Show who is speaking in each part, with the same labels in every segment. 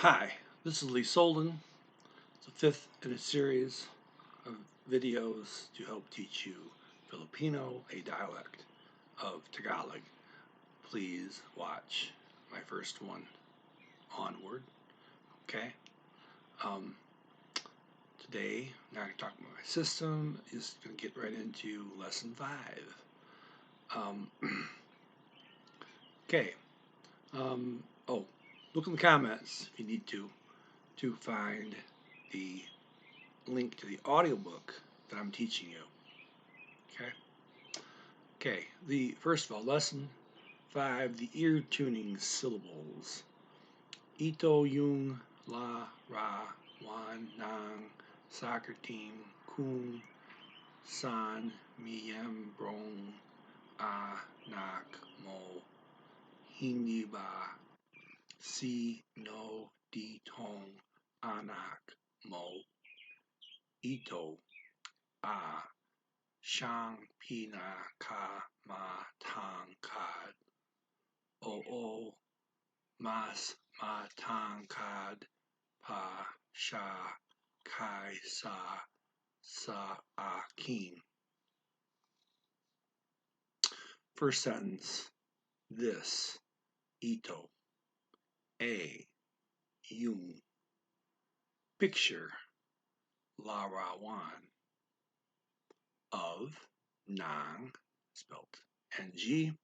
Speaker 1: Hi, this is Lee Solden. It's the fifth in a series of videos to help teach you Filipino, a dialect of Tagalog. Please watch my first one onward. Okay? Um, Today, I'm not going to talk about my system. Just going to get right into lesson 5. Okay. Oh, look in the comments if you need to find the link to the audiobook that I'm teaching you. Okay? Okay, first of all, lesson 5, the ear tuning syllables. Ito yung la, ra, wan, nang, soccer team, kung, san, miyembrong, anak mo, hindi ba, si, no, ditong, anak mo, ito, siyang pinakamatangkad. Oo, mas matangkad pa siya kaysa sa akin. First sentence, this, ito, yung. Picture, larawan, of, ng, spelled ng,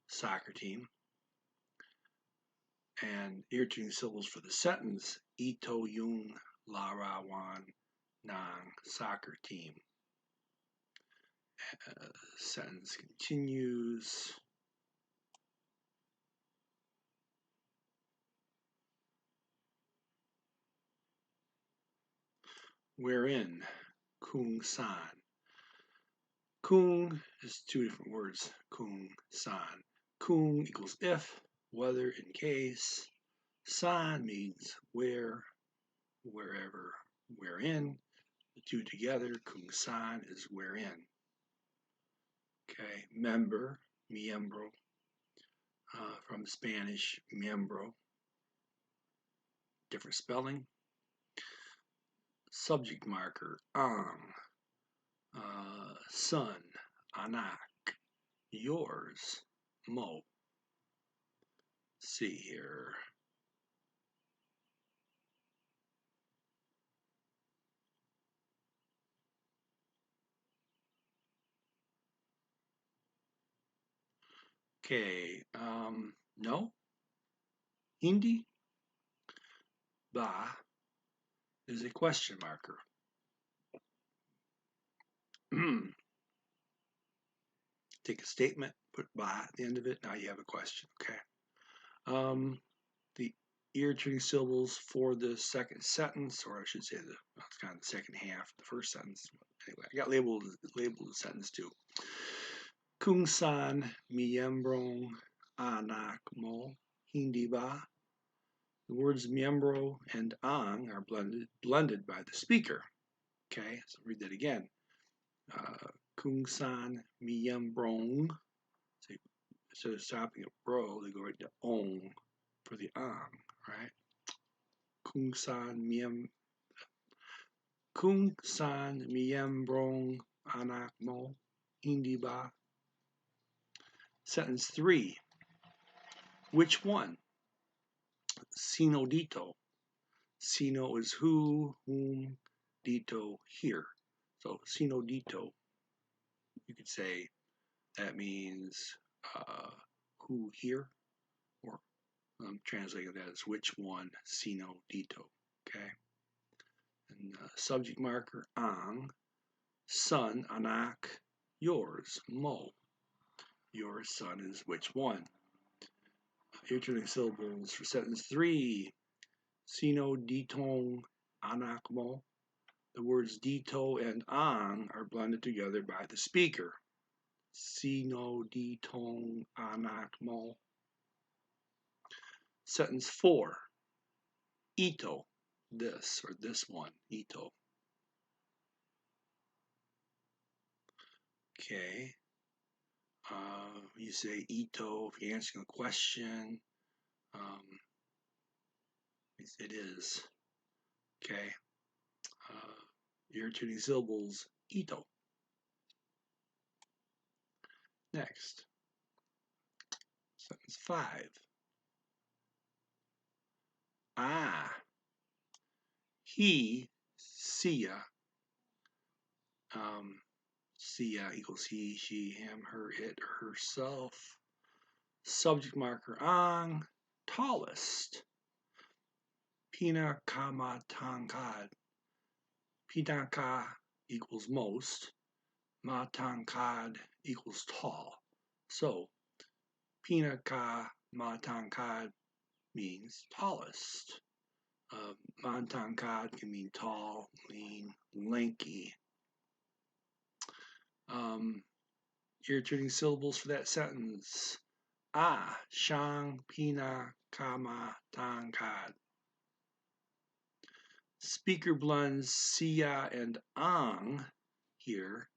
Speaker 1: soccer team, and ear tuning syllables for the sentence, ito yung larawan ng soccer team. Sentence continues. Wherein, kung san. Kung is two different words, kung san. Kung equals if, whether, in case. San means where, wherever, wherein. The two together, kung san is wherein. Okay, member, miembro, from Spanish, miembro. Different spelling. Subject marker, ang, son, anak, yours, mo. See here. Okay, no, hindi ba is a question marker. Take a statement, put ba at the end of it, now you have a question, okay? The ear tuning syllables for the second sentence, or I should say it's kind of the second half, the first sentence. Anyway, I got labeled the sentence too. Kung saan miyembrong anak mo, hindi ba? The words miembro and ang are blended by the speaker. Okay, so read that again. Kung saan miyembrong, so instead of stopping at bro, they go right to ong for the ang, right? Kung saan miyembrong anak mo, hindi ba? Sentence 3. Which one? Sino dito. Sino is who, whom, dito, here. So sino dito, you could say that means who here, or I'm translating that as which one, sino dito. Okay. And subject marker, ang, son, anak, yours, mo. Your son is which one? Ear tuning syllables for sentence 3. Sino ditong anak mo? The words dito and ang are blended together by the speaker. Sino ditong anak mo? Sentence 4. Ito, this or this one, ito. Okay. You say ito if you're answering a question. It is. Okay. Irritating syllables, ito. Next. Sentence 5. He, siya, siya equals he, she, him, her, it, herself. Subject marker ang, tallest. Pinakamatangkad. Pinaka equals most. Matangkad equals tall. So, pinakamatangkad means tallest. Matangkad can mean tall, lean, lanky. Irritating syllables for that sentence. Siyang pinakamatangkad. Speaker blends siya and ang here,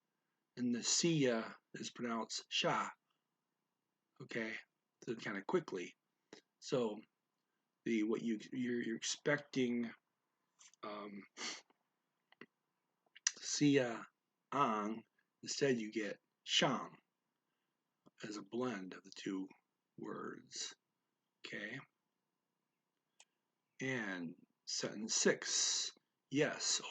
Speaker 1: and the siya is pronounced sha. Okay, so kind of quickly. So what you're expecting siya ang, instead you get shang as a blend of the two words. Okay, and sentence 6. Yes,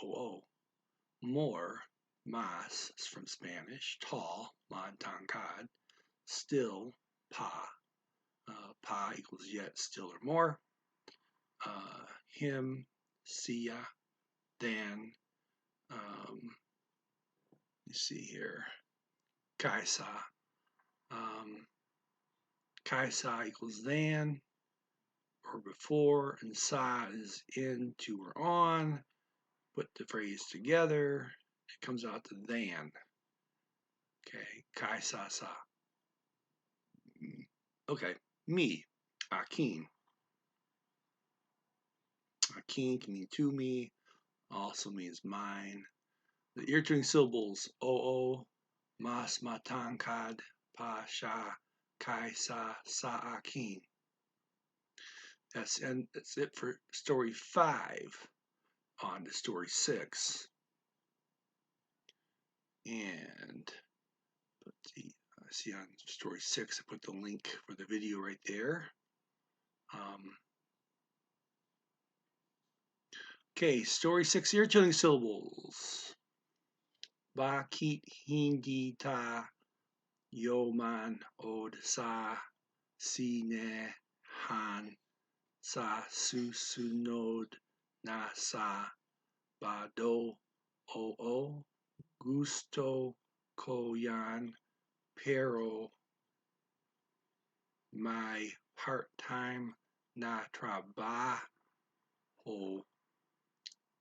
Speaker 1: more, más is from Spanish, tall, matangkad, still, pa. Pa equals yet, still, or more. Him, siya, than. You see here, kaisa. Kaisa equals than or before, and sa is in, to, or on. Put the phrase together, it comes out to than. Okay, kaisa sa. Okay, me, akin. Akin can mean to me, also means mine. The irritating syllables, oo, mas matangkad, pa siya, kaisa sa akin. That's it for story 5. On to story 6. And see on story 6, I put the link for the video right there. Okay, story 6, irritating syllables. Bakit hindi ta yoman od sa sinehan sa susunod na Sabado? Oo, gusto ko yan, pero may part-time na trabaho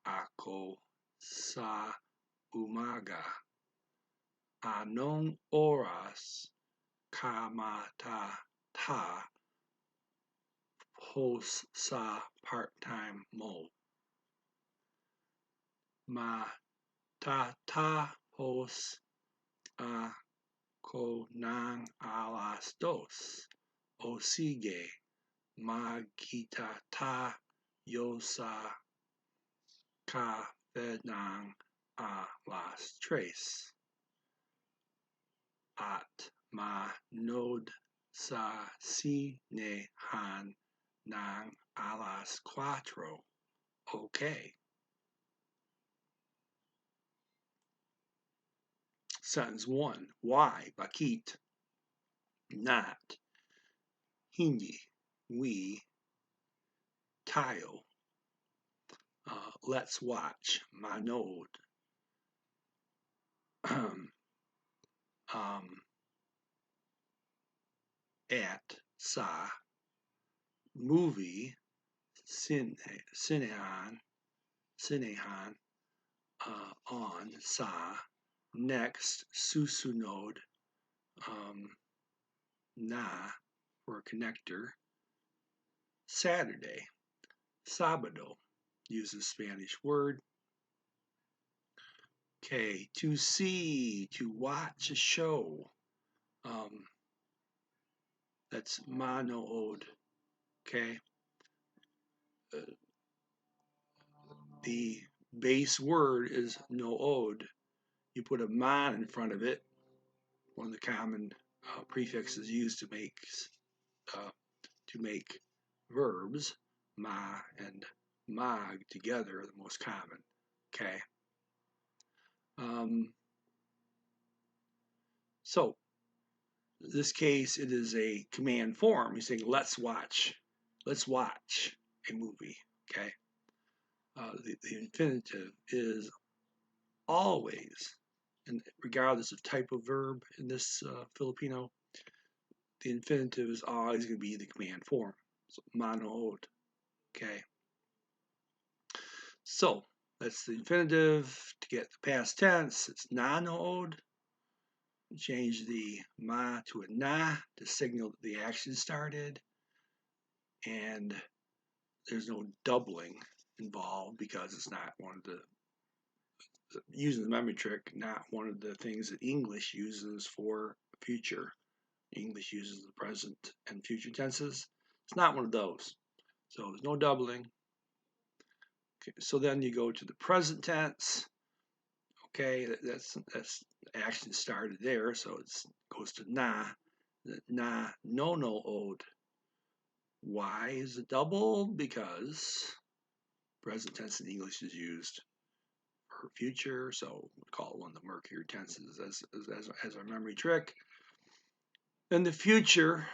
Speaker 1: ako sa umaga. Anong oras ka matatapos sa part-time mo? Matatapos ako ng 2:00. O sige, magkita tayo sa cafe ng 3:00. At manood sa sinehan ng 4:00. Okay. Sentence 1. Why? Bakit? Not. Hindi. We. Tayo. Let's watch. Manood. At. Sa. Movie. Sinehan. On. Sa. Next. Susunod. Na. For a connector. Saturday. Sabado. Uses Spanish word. Okay, to see, to watch a show. That's manood. Okay. The base word is nood. You put a man in front of it, one of the common prefixes used uh, to make verbs, ma and mag together are the most common. Okay. So in this case, it is a command form. You're saying, let's watch a movie. Okay. The infinitive is always, and regardless of type of verb in this Filipino, the infinitive is always going to be the command form. So manood. Okay. So that's the infinitive. To get the past tense, it's nanood. Change the ma to a na to signal that the action started. And there's no doubling involved because it's not one of the, using the memory trick, not one of the things that English uses for future. English uses the present and future tenses. It's not one of those. So there's no doubling. Okay, so then you go to the present tense. Okay, that's action started there, so it goes to na. Na no ode. Why is it doubled? Because present tense in English is used for future, so we call it one of the murkier tenses as our memory trick. In the future,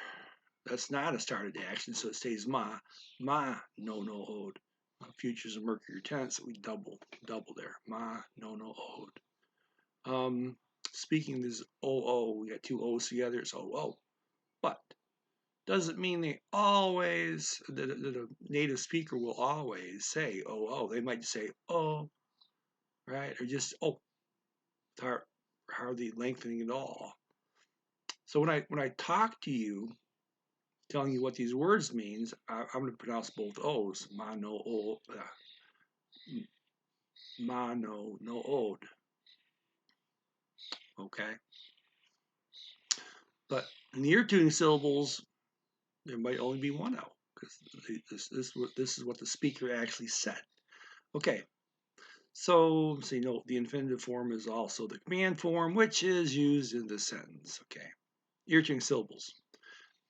Speaker 1: that's not a started action, so it stays ma no ode. Future is a murkier tense, so we double there. Ma no ode. Speaking this o, we got two o's together, it's o. But doesn't mean they always, that a native speaker will always say oh. They might say oh, right? Or just oh, hardly lengthening at all. So when I talk to you, telling you what these words means, I'm going to pronounce both O's. Mano no od. Okay. But near tuning syllables, there might only be one O because this is what the speaker actually said. Okay. So you know the infinitive form is also the command form, which is used in the sentence. Okay. Ear tuning syllables.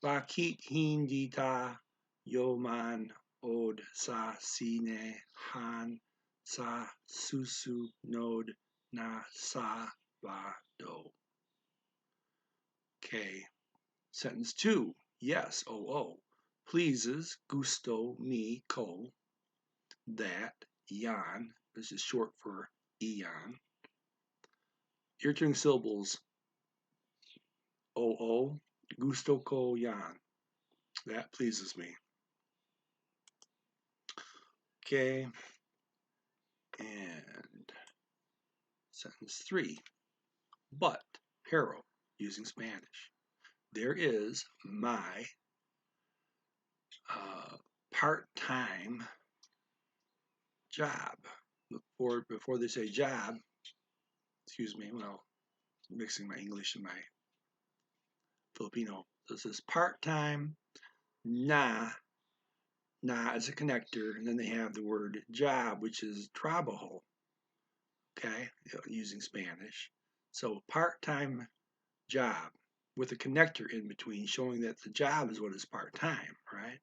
Speaker 1: Bakit hindi ta yoman od sa sinehan sa susunod na Sabado? Okay. Sentence 2. Yes, oo. Pleases, gusto, me, ko. That, yan. This is short for iyan. Ear tuning syllables. Oo. Gusto ko yan. That pleases me. Okay. And sentence 3. But, pero, using Spanish. There is my part-time job. Before they say job, excuse me, well, mixing my English and my Filipino. This is part-time, na is a connector, and then they have the word job, which is trabajo, okay, using Spanish. So part-time job with a connector in between, showing that the job is what is part-time, right?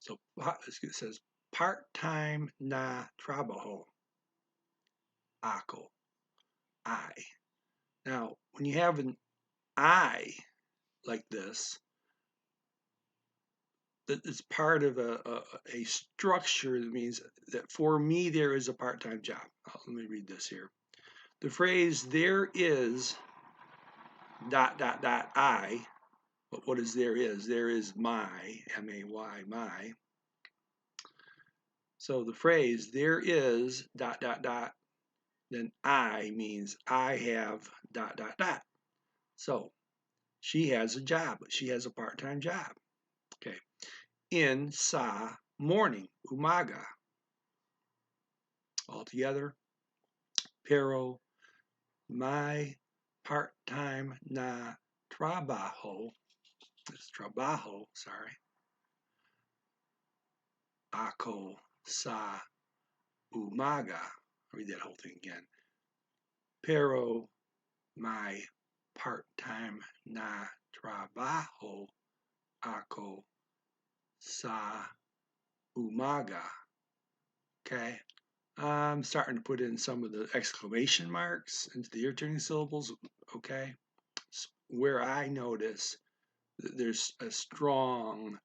Speaker 1: So it says part-time na trabajo, ako, I. Now, when you have an I like this, that it's part of a structure that means that for me there is a part-time job. Let me read this here. The phrase there is ... I, but what is there is? There is my, M-A-Y, my. So the phrase there is ... then I means I have ... So she has a job, but she has a part-time job. Okay. In sa morning, umaga. All together. Pero my part-time na trabajo, it's trabajo, sorry, ako sa umaga. I'll read that whole thing again. Pero may part-time na trabaho ako sa umaga. Okay. I'm starting to put in some of the exclamation marks into the ear-turning syllables. Okay. Where I notice that there's a strong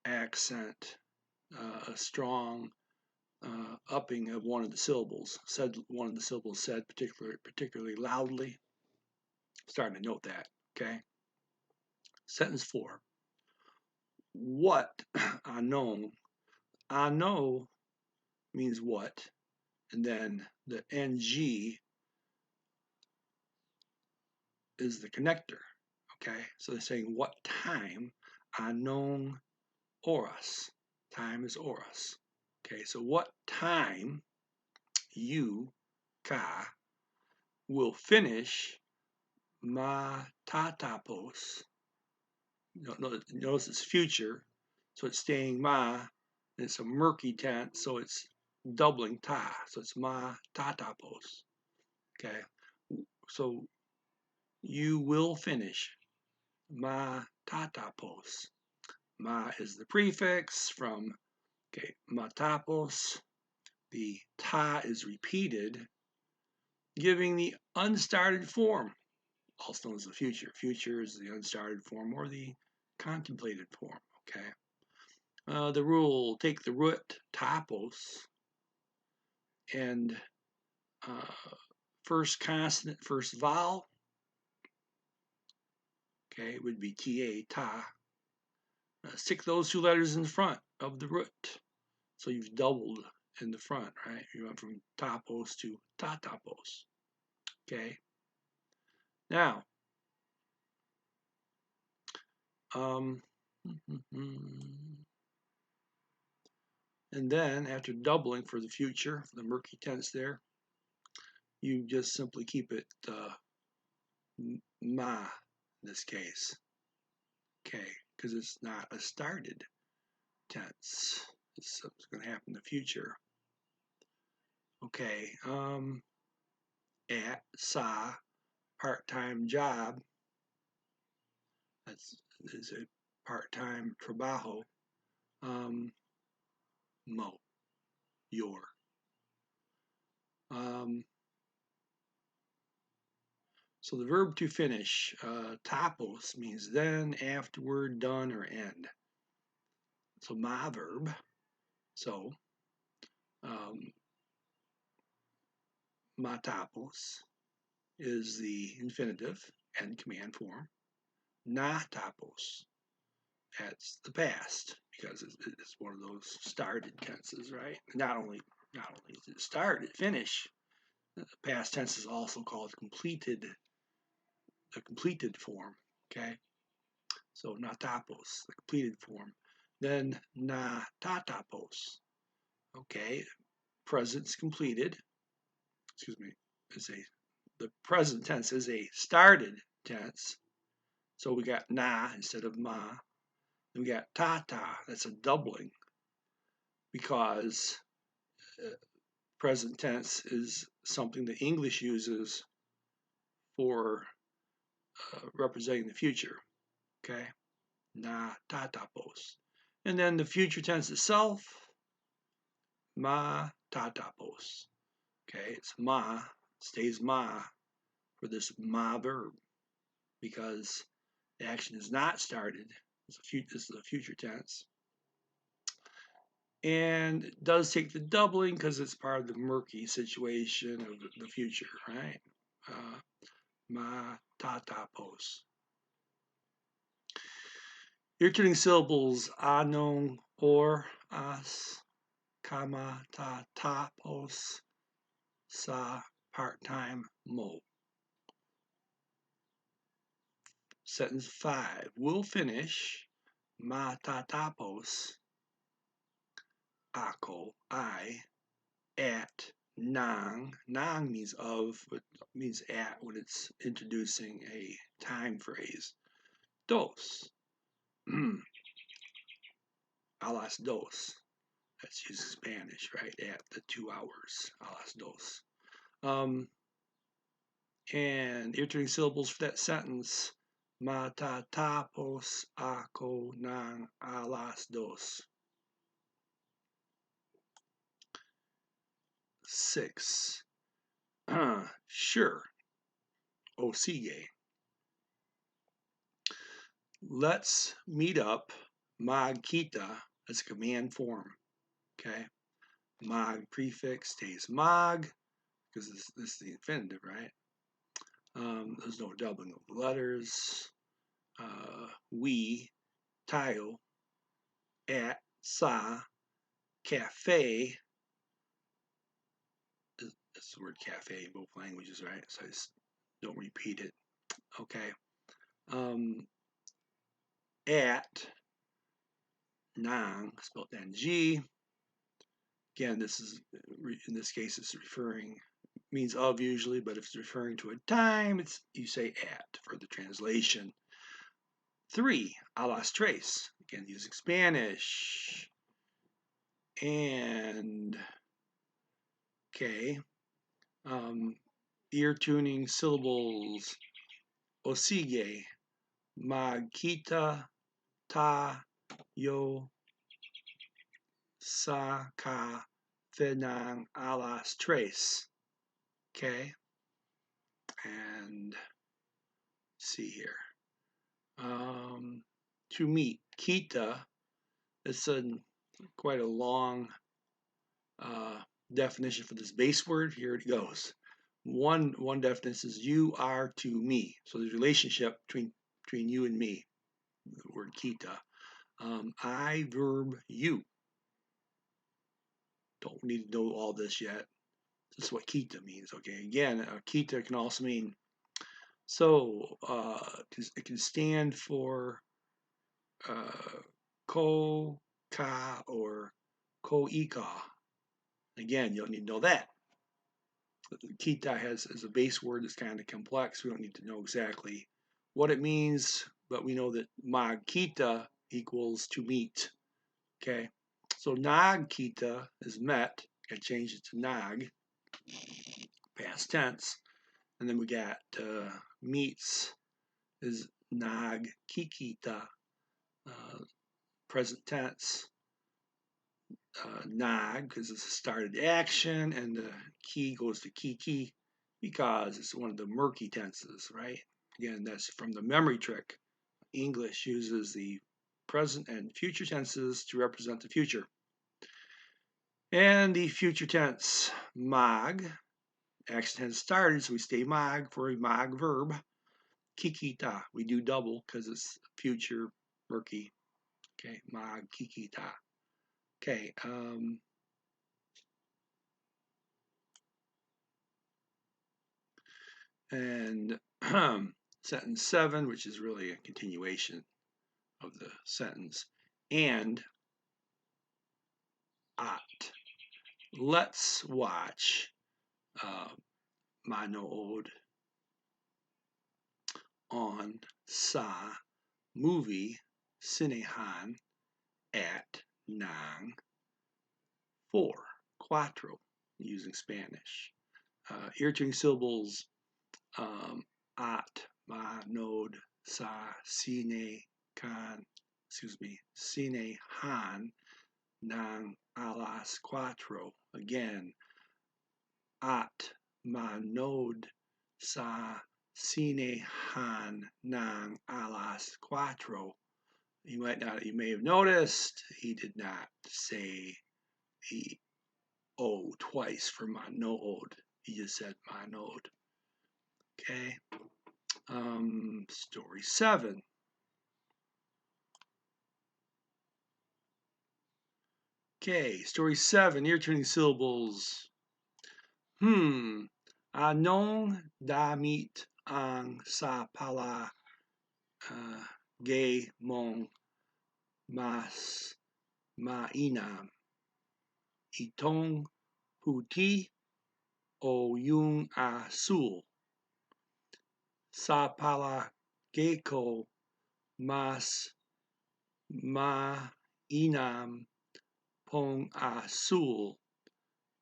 Speaker 1: accent, a strong upping of one of the syllables. One of the syllables said particularly loudly. Starting to note that. Okay. Sentence 4. What I know. I know means what, and then the ng is the connector. Okay, so they're saying what time. Anong oras. Time is oras. Okay, so what time you, ka, will finish matatapos. Notice it's future, so it's staying ma, and it's a murky tense, so it's doubling ta, so it's matatapos. Okay, so you will finish matatapos. Ma is the prefix from matapos. The ta is repeated, giving the unstarted form, also known as the future. Future is the unstarted form or the contemplated form. Okay. The rule: take the root tapos and first consonant, first vowel. Okay, it would be ta. Stick those two letters in front of the root. So you've doubled in the front, right? You went from tapos to tatapos. Okay. Now, and then after doubling for the future, for the murky tense there, you just simply keep it ma in this case. Okay, because it's not a started tense. It's going to happen in the future. Okay, at sa, part-time job. Is a part-time trabajo. Mo, your. So the verb to finish, tapos, means then, afterward, done, or end. So my verb. So matapos is the infinitive and command form. Na tapos, that's the past, because it's one of those started tenses, right? Not only is it started, finish. The past tense is also called completed, the completed form. Okay, so natapos, the completed form. Then na tatapos. Okay, present's completed. Excuse me. The present tense is a started tense. So we got na instead of ma. And we got tata. That's a doubling because present tense is something that English uses for representing the future. Okay, na tatapos. And then the future tense itself, ma tatapos. Okay, it's ma, stays ma for this ma verb because the action is not started. This is a future tense. And it does take the doubling because it's part of the murky situation of the future, right? Ma tatapos. Ear-turning syllables anong, or, as, kama, tatapos, sa, part-time, mo. Sentence 5. We'll finish matatapos ako, I, at nang. Nang means of, but means at when it's introducing a time phrase. Dos. A las dos. That's using Spanish, right? At the 2 hours. A las dos. And irritating syllables for that sentence. Matatapos ako ng alas dos. 6. Sure. O sige. Let's meet up. Magkita. That's a command form. Okay. Mag prefix stays mag because this is the infinitive, right? There's no doubling of letters. We, tayo, at, sa, cafe. That's the word cafe in both languages, right? So I just don't repeat it. Okay. At, nang, spelled N-G. Again, this is, in this case, it's referring, means of usually, but if it's referring to a time, it's you say at for the translation. 3, a las tres. Again, using Spanish. And, okay, ear tuning syllables. O sige, magkita tayo sa cafe ng alas tres. Okay, and see here. To meet, kita. It's quite a long definition for this base word. Here it goes. One definition is you are to me. So there's a relationship between you and me. The word kita. I verb you. Don't need to know all this yet. This is what kita means. Okay. Again, kita can also mean. So it can stand for ko, ka, or ko ika. Again, you don't need to know that. Kita is a base word that's kind of complex. We don't need to know exactly what it means, but we know that magkita equals to meet. Okay, so nagkita is met. I changed it to nag, past tense, and then we got meets is nagkikita, present tense. Nag because it's a started action, and the key goes to kiki because it's one of the murky tenses, right? Again, that's from the memory trick. English uses the present and future tenses to represent the future. And the future tense, mag, action has started, so we stay mag for a mag verb. Kikita, we do double because it's future murky. Okay, mag kikita. Okay, and sentence 7, which is really a continuation of the sentence, and at. Let's watch manood on sa movie sinehan at ng 4, cuatro, using Spanish. Irritating syllables at manood sa sinehan ng alas 4. Again, at manood sa sinehan ng alas 4. You may have noticed he did not say the O twice for manood. He just said manood. Okay. Story 7. Okay, story 7, irritating syllables. Anong damit ang sa pala gay mong mas mainam? Itong puti o yung asul? Sa palagay ko mas mainam pong azul.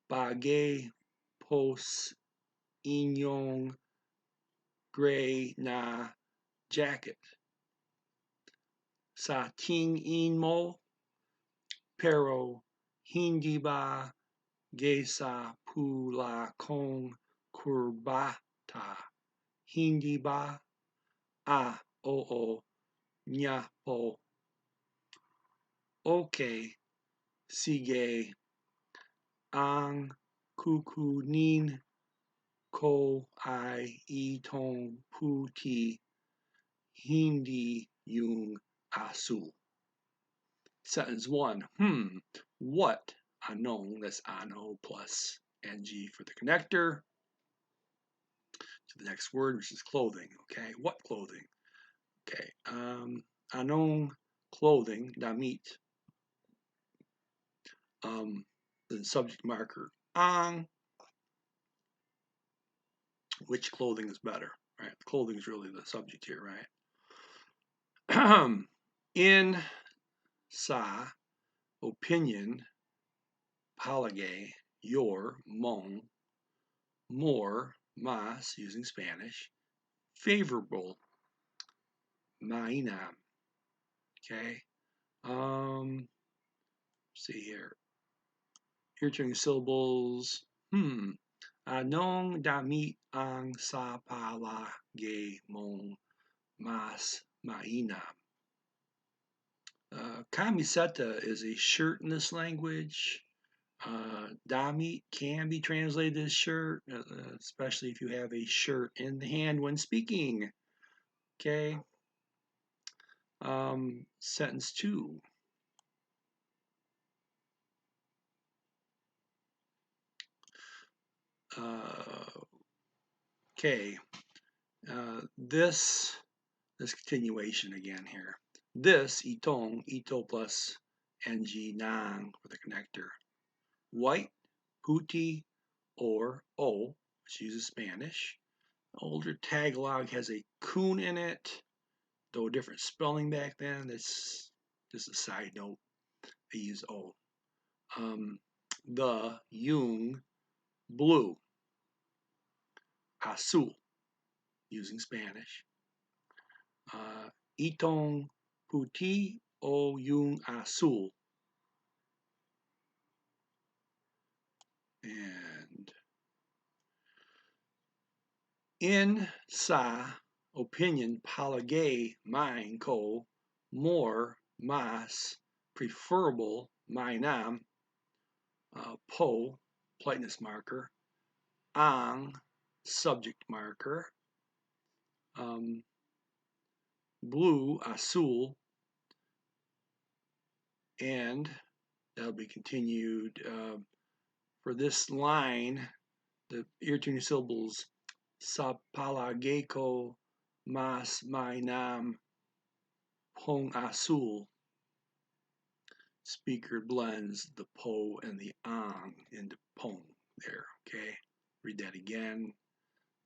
Speaker 1: Bagay po inyong gray na jacket. Sa tingin mo, pero hindi ba gaysa pula kong kurbata? Hindi ba? Oo, niya po. Okay, sige. Ang kukunin ko ay itong puti, hindi yung asul. Sentence 1. What? Anong, that's ano plus ng for the connector. To the next word, which is clothing. Okay, what clothing? Okay, anong clothing, damit. The subject marker, ang. Which clothing is better, right? Clothing is really the subject here, right? In sa opinion, palagay, your, mong, more, mas, using Spanish, favorable, mainam. Okay. See here. Here turning syllables. Anong damit ang sa palagay mong mas mainam? Camiseta is a shirt in this language. Damit can be translated as shirt, especially if you have a shirt in the hand when speaking. Okay. Sentence 2. Okay. This continuation again here. This, itong, ito plus ng, nang for the connector. White, puti, or o, which uses Spanish. Older Tagalog has a kun in it, though a different spelling back then. That's just a side note. They use o. The, yung, blue. Azul, using Spanish. Itong puti o yung azul. And in sa opinion, palagay, mine, ko, more, mas, preferable, mainam, po, politeness marker, ang, subject marker, blue, azul, and that'll be continued for this line, the ear-tuning syllables, sa palagay ko, mas mainam, pong azul. Speaker blends the po and the ang into pong there, okay? Read that again.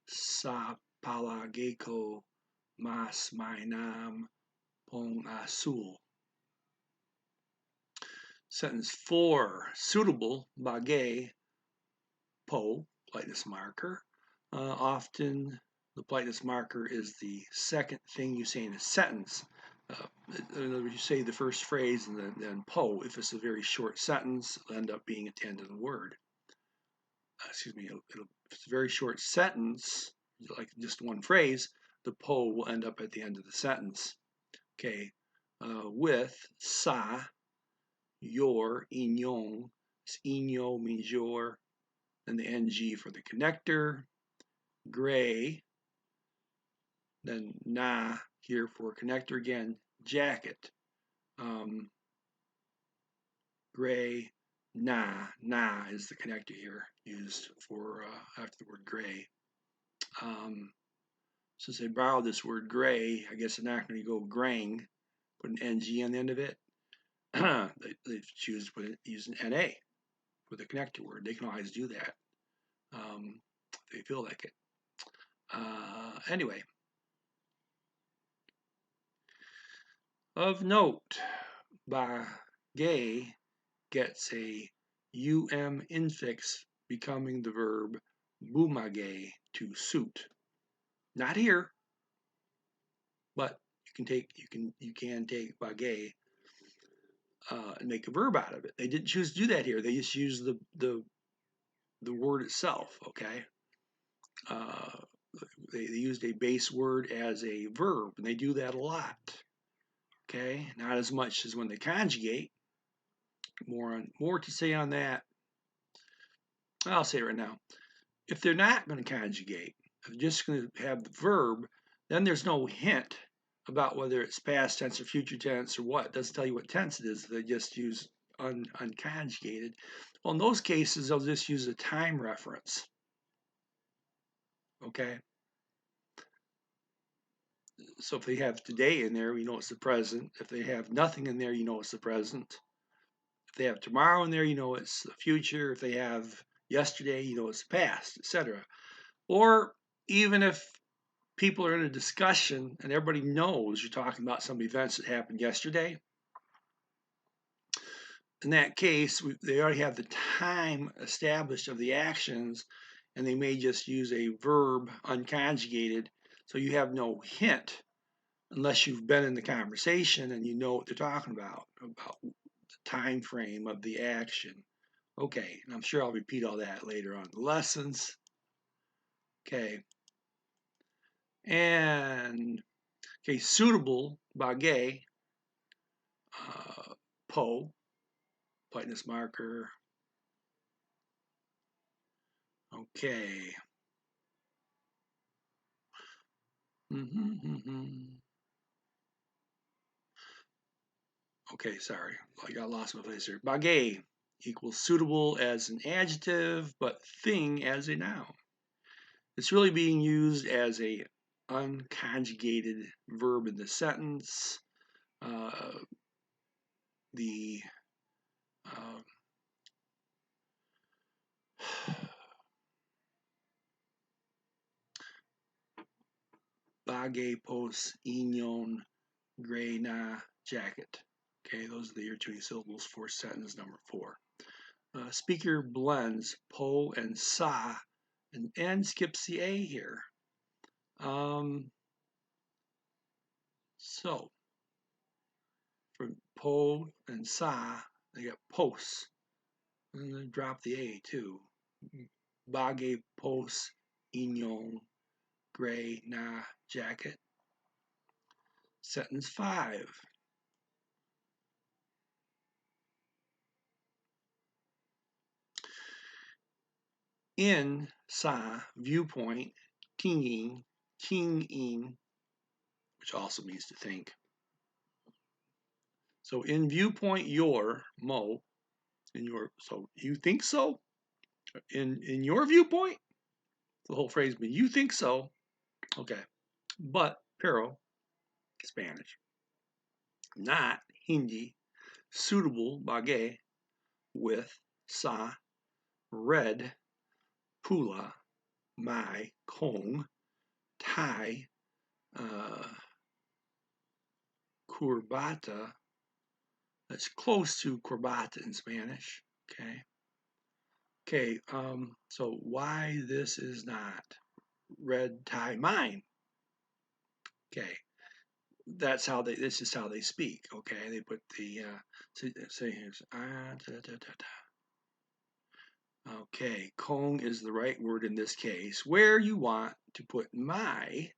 Speaker 1: Sa palagay ko, mas mainam, pong azul. Sentence 4. Suitable, bagay, po, politeness marker. Often the politeness marker is the second thing you say in a sentence. In other words, you say the first phrase and then po. If it's a very short sentence, it'll end up being at the end of the word. If it's a very short sentence, like just one phrase, the po will end up at the end of the sentence. Okay, with sa, your, inyong. Inyo means your, and the ng for the connector. Gray, then na here for connector again. Jacket, gray, na is the connector here used for after the word gray. Since they borrowed this word gray, I guess they're not going to go graying, put an ng on the end of it. they choose to use an na for the connector word. They can always do that if they feel like it. Anyway, of note, bagay gets a infix becoming the verb bumage, to suit. Not here, but you can take bagay and make a verb out of it. They didn't choose to do that here. They just used the word itself. Okay, uh, they used a base word as a verb, and they do that a lot. Okay, not as much as when they conjugate. More to say on that. I'll say it right now. If they're not going to conjugate, if they're just going to have the verb, then there's no hint about whether it's past tense or future tense or what. It doesn't tell you what tense it is. They just use unconjugated. Well, in those cases, they'll just use a time reference. Okay. So if they have today in there, you know it's the present. If they have nothing in there, you know it's the present. If they have tomorrow in there, you know it's the future. If they have yesterday, you know it's the past, etc. Or even if people are in a discussion and everybody knows you're talking about some events that happened yesterday, in that case, they already have the time established of the actions, and they may just use a verb unconjugated, so you have no hint unless you've been in the conversation and you know what they're talking about the time frame of the action. Okay, and I'm sure I'll repeat all that later on in the lessons. Okay, and okay, suitable bagay, po, politeness marker. Okay. Okay, sorry, I got lost my place here. Bagay equals suitable as an adjective, but thing as a noun. It's really being used as a unconjugated verb in the sentence. The uh, bagay pos inyon gray na jacket. Okay, those are the irritating syllables for sentence number 4. Speaker blends po and sa and skips the a here. So for po and sa, they got pos, and then drop the a too. Bagay pos inyong gray na jacket. Sentence 5. In sa viewpoint, tingin, which also means to think. So in viewpoint, your mo, so you think so? In your viewpoint, the whole phrase means you think so. Okay, but pero, Spanish, not Hindi, suitable bagay with sa, red, pula, mai, kong, Thai, corbata. That's close to corbata in Spanish. Okay. Okay. So why this is not red tie mine? Okay. That's how they. This is how they speak. Okay. They put the. Say here's Okay. Kong is the right word in this case. Where you want to put my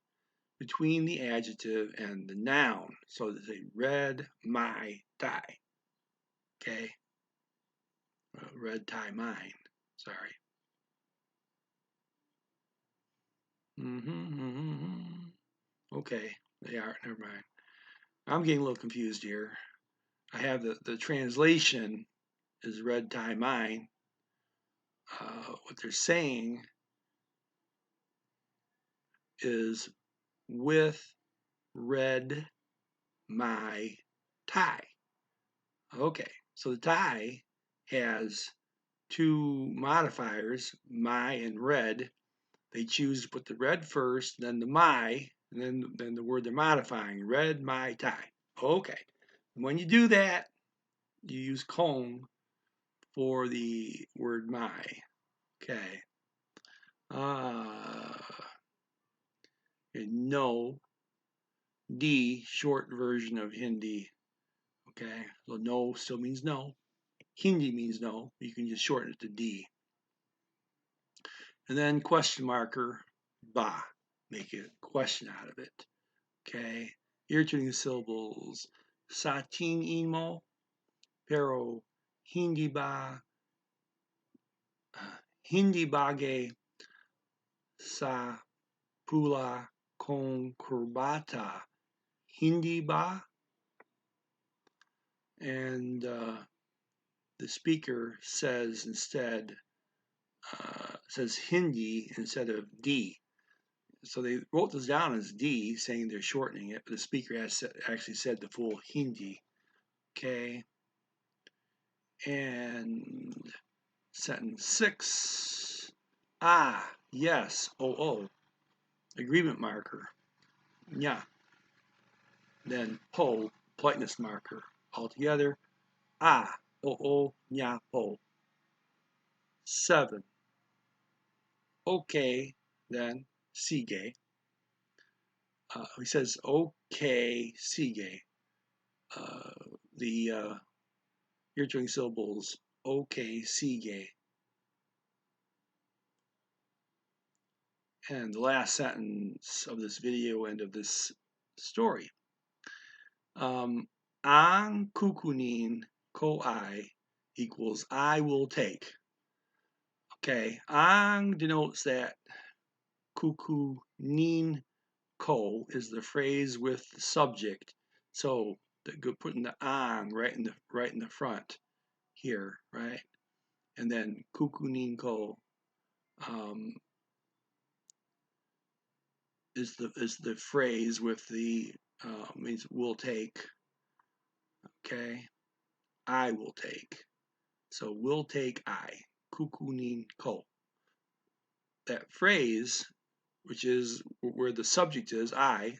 Speaker 1: between the adjective and the noun. So they say red my tie. Okay. Red tie mine. Sorry. Okay, they are. Never mind. I'm getting a little confused here. I have the translation is red tie mine. What they're saying is with red my tie. Okay, so the tie has two modifiers, my and red. They choose to put the red first, then the my, and then the word they're modifying, red my tie. Okay, when you do that, you use Kong for the word my. Okay. No, D, short version of Hindi. Okay, so no still means no. Hindi means no. You can just shorten it to D. And then question marker, ba. Make a question out of it. Okay, irritating syllables. Sa tingin mo, pero hindi ba, hindi bagay sa pula kong kurbata. Hindi ba? And the speaker says instead, says Hindi instead of D. So they wrote this down as D, saying they're shortening it, but the speaker has actually said the full Hindi. Okay. And sentence 6. Ah, yes, oh. Agreement marker. Nya. Then po, politeness marker. All together. Ah, oh, nya, po. 7. Okay, then sige. He says okay, sige. The irritating syllables okay, sige. And the last sentence of this video and of this story. Ang kukunin ko ay equals I will take. Okay, ang denotes that kukunin ko is the phrase with the subject. So putting the ang right in the front here, right? And then kukunin ko is the phrase with the means will take. Okay, I will take. So will take I. Kukunin ko. That phrase, which is where the subject is I,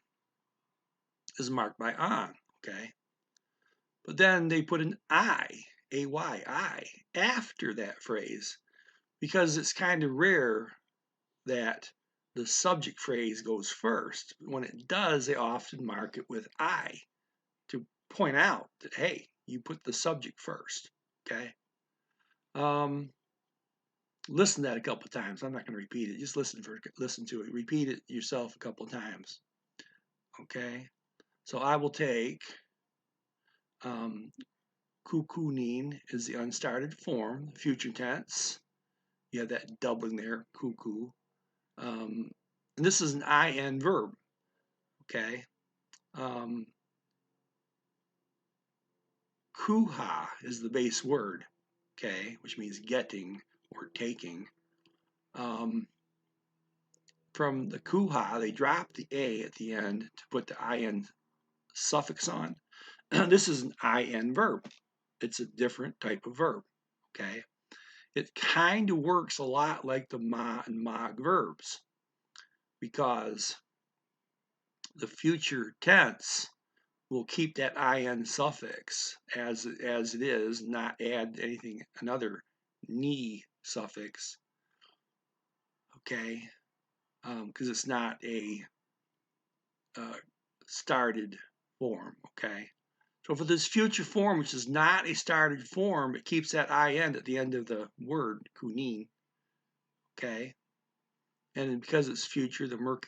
Speaker 1: is marked by ang. Okay, but then they put an I, I, after that phrase because it's kind of rare that the subject phrase goes first. When it does, they often mark it with I to point out that, hey, you put the subject first. Okay. Listen to that a couple of times. I'm not going to repeat it. Just listen to it. Repeat it yourself a couple of times. Okay. So I will take kukunin is the unstarted form, future tense. You have that doubling there, kuku. And this is an IN verb. Okay. Kuha is the base word. Okay, which means getting or taking. From the kuha, they drop the a at the end to put the in suffix on. This is an in verb. It's a different type of verb. Okay, it kind of works a lot like the ma and mag verbs because the future tense will keep that in suffix as it is, not add anything another ni suffix. Okay, because it's not a started form. Okay, so for this future form, which is not a started form, it keeps that in at the end of the word kunin. Okay, and because it's future, the more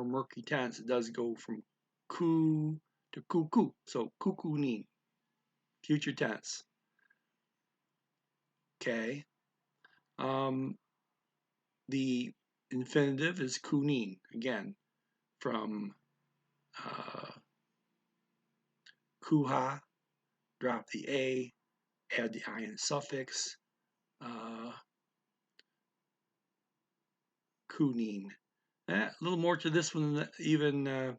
Speaker 1: murky tense, it does go from ku to kuku. So kukunin, future tense. Okay. The infinitive is kunin, again, from kuha, drop the a, add the in suffix, kunin. A little more to this one, even they're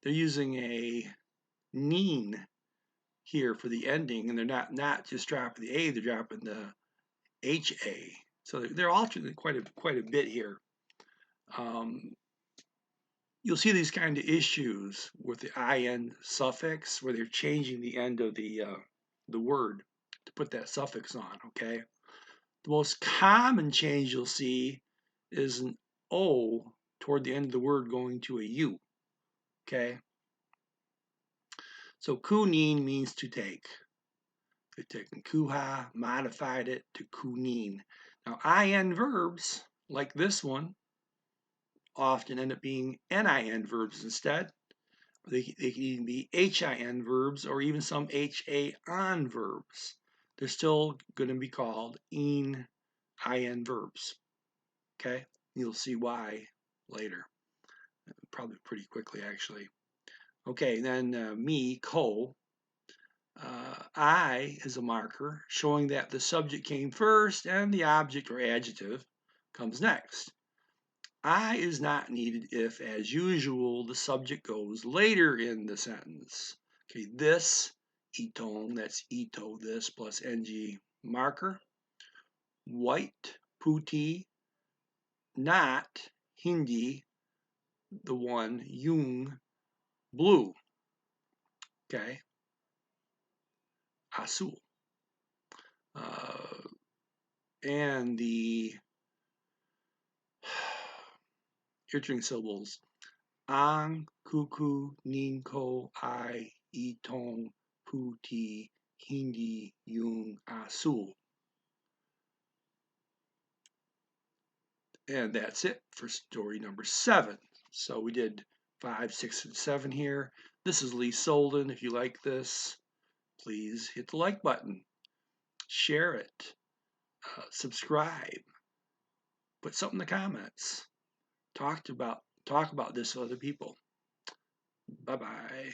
Speaker 1: using a neen here for the ending, and they're not just dropping the a, they're dropping the ha. So they're alternating quite a bit here. You'll see these kind of issues with the in suffix where they're changing the end of the word to put that suffix on, okay? The most common change you'll see is an O toward the end of the word going to a U, okay? So kunin means to take. We've taken kuha, modified it to kunin. Now, in verbs, like this one, often end up being nin verbs instead. They can even be hin verbs or even some ha-on verbs. They're still going to be called in verbs. Okay? You'll see why later. Probably pretty quickly, actually. Okay, then me, ko. I is a marker showing that the subject came first and the object or adjective comes next. I is not needed if, as usual, the subject goes later in the sentence. Okay, this, itong, that's ito, this plus ng marker. White, puti, not, hindi, the one, yung, blue. Okay, azul. And the ear-turning syllables. Ang, kuku, ninko, I, itong, puti, hindi, yung, azul. And that's it for story number 7. So we did 5, 6, and 7 here. This is Lee Solden. If you like this, please hit the like button, share it, subscribe, put something in the comments. Talk about this with other people. Bye-bye.